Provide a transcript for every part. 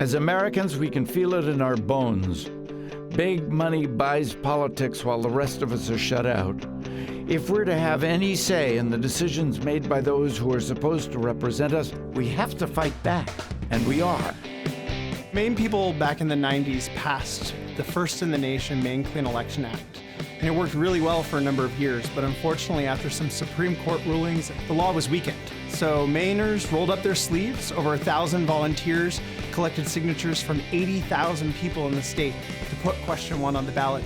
As Americans, we can feel it in our bones. Big money buys politics while the rest of us are shut out. If we're to have any say in the decisions made by those who are supposed to represent us, we have to fight back, and we are. Maine people back in the 90s passed the first in the nation Maine Clean Election Act. And it worked really well for a number of years, but unfortunately after some Supreme Court rulings, the law was weakened. So Mainers rolled up their sleeves, over 1,000 volunteers collected signatures from 80,000 people in the state to put question 1 on the ballot.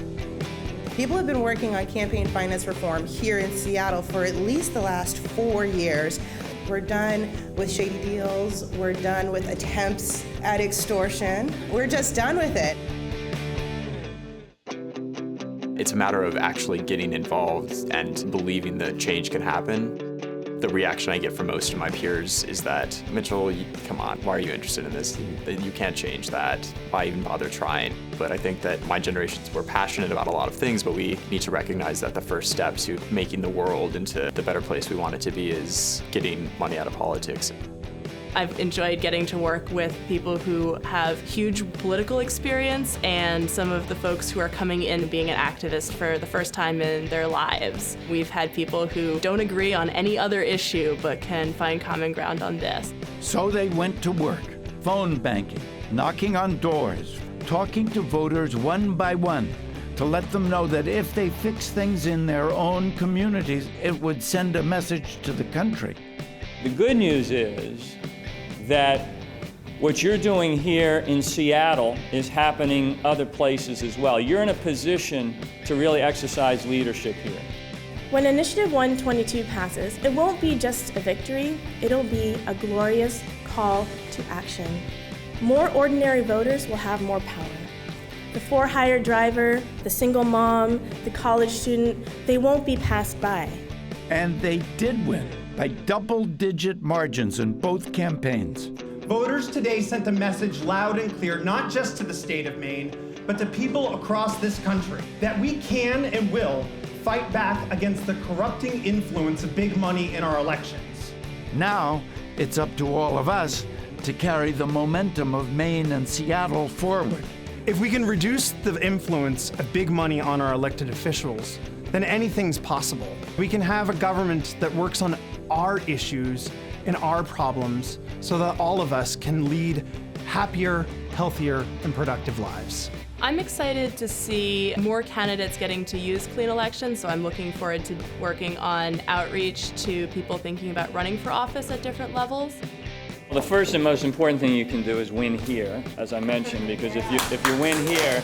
People have been working on campaign finance reform here in Seattle for at least the last 4 years. We're done with shady deals, we're done with attempts at extortion, we're just done with it. It's a matter of actually getting involved and believing that change can happen. The reaction I get from most of my peers is that, Mitchell, come on, why are you interested in this? You can't change that. Why even bother trying? But I think that my generations were passionate about a lot of things, but we need to recognize that the first step to making the world into the better place we want it to be is getting money out of politics. I've enjoyed getting to work with people who have huge political experience and some of the folks who are coming in being an activist for the first time in their lives. We've had people who don't agree on any other issue but can find common ground on this. So they went to work, phone banking, knocking on doors, talking to voters one by one to let them know that if they fix things in their own communities, it would send a message to the country. The good news is that what you're doing here in Seattle is happening other places as well. You're in a position to really exercise leadership here. When Initiative 122 passes, it won't be just a victory, it'll be a glorious call to action. More ordinary voters will have more power. The for-hire driver, the single mom, the college student, they won't be passed by. And they did win by double-digit margins in both campaigns. Voters today sent a message loud and clear, not just to the state of Maine, but to people across this country, that we can and will fight back against the corrupting influence of big money in our elections. Now, it's up to all of us to carry the momentum of Maine and Seattle forward. If we can reduce the influence of big money on our elected officials, then anything's possible. We can have a government that works on our issues and our problems so that all of us can lead happier, healthier, and productive lives. I'm excited to see more candidates getting to use Clean Elections, so I'm looking forward to working on outreach to people thinking about running for office at different levels. Well, the first and most important thing you can do is win here, as I mentioned, because if you win here,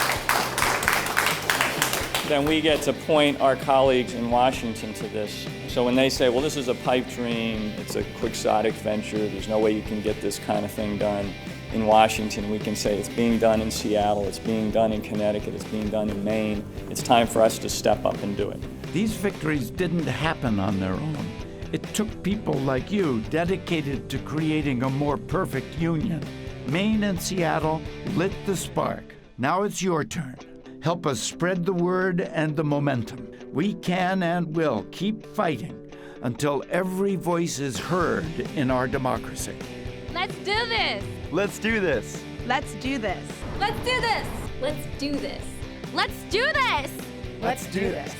then we get to point our colleagues in Washington to this. So when they say, well, this is a pipe dream, it's a quixotic venture, there's no way you can get this kind of thing done in Washington, we can say it's being done in Seattle, it's being done in Connecticut, it's being done in Maine. It's time for us to step up and do it. These victories didn't happen on their own. It took people like you dedicated to creating a more perfect union. Maine and Seattle lit the spark. Now it's your turn. Help us spread the word and the momentum. We can and will keep fighting until every voice is heard in our democracy. Let's do this! Let's do this. Let's do this! Let's do this! Let's do this! Let's do this! Let's do this.